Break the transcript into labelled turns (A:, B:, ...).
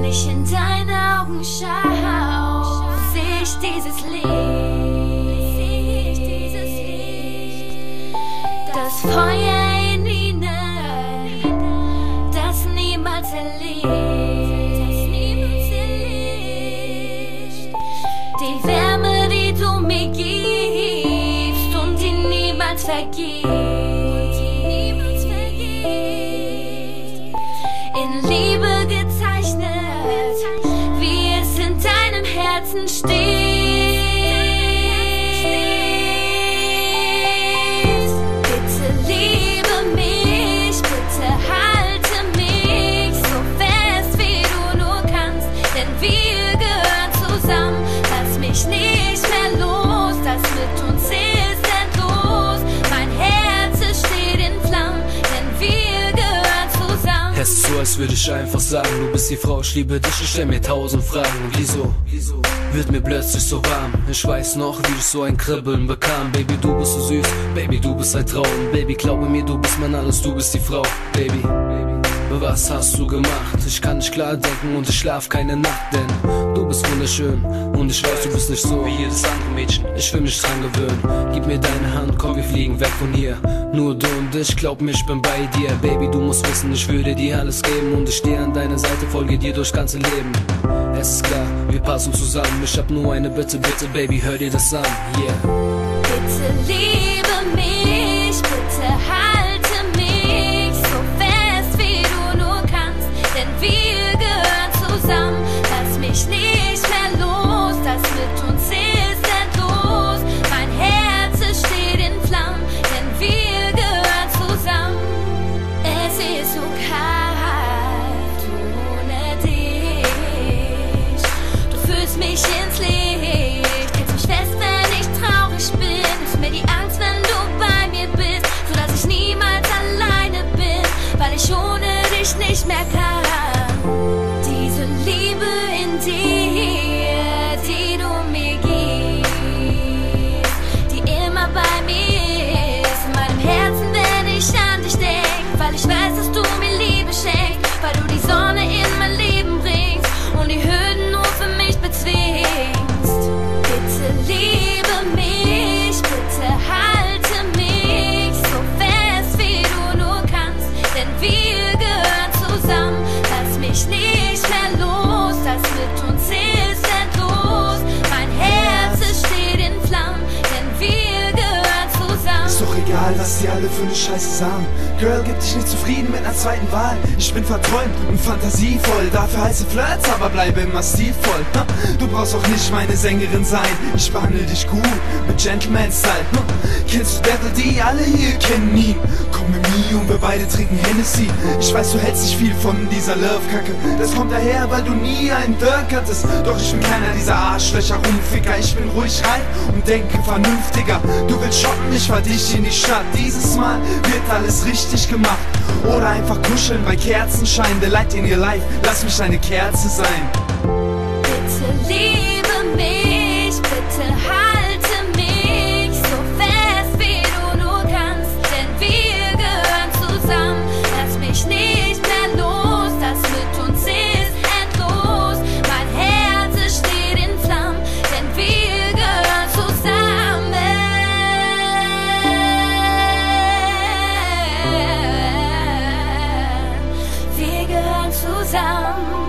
A: Wenn ich in deine Augen schau, seh ich dieses Licht. Das Feuer in ihnen, das niemals erlischt. Die Wärme, die du mir gibst und die niemals vergisst. In Liebe gezeichnet, wie es in deinem Herzen steht. Bitte liebe mich, bitte halte mich so fest, wie du nur kannst, denn wir gehören zusammen. Lass mich nicht mehr los, das mit uns ist endlos. Mein Herz es steht in Flammen, denn wir gehören zusammen.
B: Es ist so, als würde ich einfach sagen, du bist die Frau, ich liebe dich, ich stell mir 1000 Fragen. Wieso wird mir plötzlich so warm? Ich weiß noch, wie ich so ein Kribbeln bekam. Baby, du bist so süß, Baby, du bist ein Traum. Baby, glaube mir, du bist mein Alles, du bist die Frau. Baby, was hast du gemacht? Ich kann nicht klar denken und ich schlaf keine Nacht, denn du bist wunderschön und ich weiß, du bist nicht so wie jedes andere Mädchen. Ich will mich dran gewöhnen, gib mir deine Hand, komm, wir fliegen weg von hier. Nur du und ich, glaub mir, ich bin bei dir. Baby, du musst wissen, ich würde dir alles geben und ich stehe an deiner Seite, folge dir durchs ganze Leben. Es ist klar, wir passen zusammen, ich hab nur eine Bitte, bitte, Baby, hör dir das an, yeah.
A: Bitte liebe mich, bitte halte mich so fest, wie du nur kannst, denn wir gehören zusammen. Lass mich nicht mehr los, das mit uns ist endlos. Mein Herz es steht in Flammen, denn wir gehören zusammen. Es ist so kalt ohne dich, du führst mich ins Licht, hältst mich fest, wenn ich traurig bin, nimmst mir die Angst, wenn du bei mir bist, sodass ich niemals alleine bin, weil ich ohne dich nicht mehr kann. Diese Liebe in dir, die du mir gibst, die immer bei mir ist, in meinem Herzen, wenn ich an dich denk, weil ich weiß, dass du mir Liebe schenkst, weil du die Sonne in mein Leben bringst und die Hürden nur für mich bezwingst. Bitte liebe mich, bitte halte mich so fest, wie du nur kannst, denn wir gehören zusammen. Lass mich nicht mehr los, das mit uns ist endlos. Mein Herz es steht in Flammen, denn wir gehören zusammen.
C: Ist doch egal, was die alle für ne Scheiße sagen. Girl, gib dich nicht zufrieden mit einer zweiten Wahl. Ich bin verträumt und fantasievoll, dafür heiße Flirts, aber bleibe immer stilvoll. Du brauchst auch nicht meine Sängerin sein, ich behandle dich gut mit Gentleman-Style. Kennst du Devil D? Alle hier kennen ihn. Komm mit mir und wir beide trinken Hennessy. Ich weiß, du hältst nicht viel von dieser Love-Kacke, das kommt daher, weil du nie einen Dirk hattest. Doch ich bin keiner dieser Arschlöcher Rumficker, ich bin ruhig rein und denke vernünftiger. Du willst shoppen, ich fahr dich in die Stadt. Dieses Mal wird alles richtig gemacht. Oder einfach kuscheln bei Kerzenschein. The light in your life, lass mich deine Kerze sein.
A: Bitte liebe mich, bitte halte mich so fest, wie du nur kannst, denn wir gehören zusammen. Lass mich nicht mehr los, das mit uns ist endlos. Mein Herz es steht in Flammen, denn wir gehören zusammen. Wir gehören zusammen.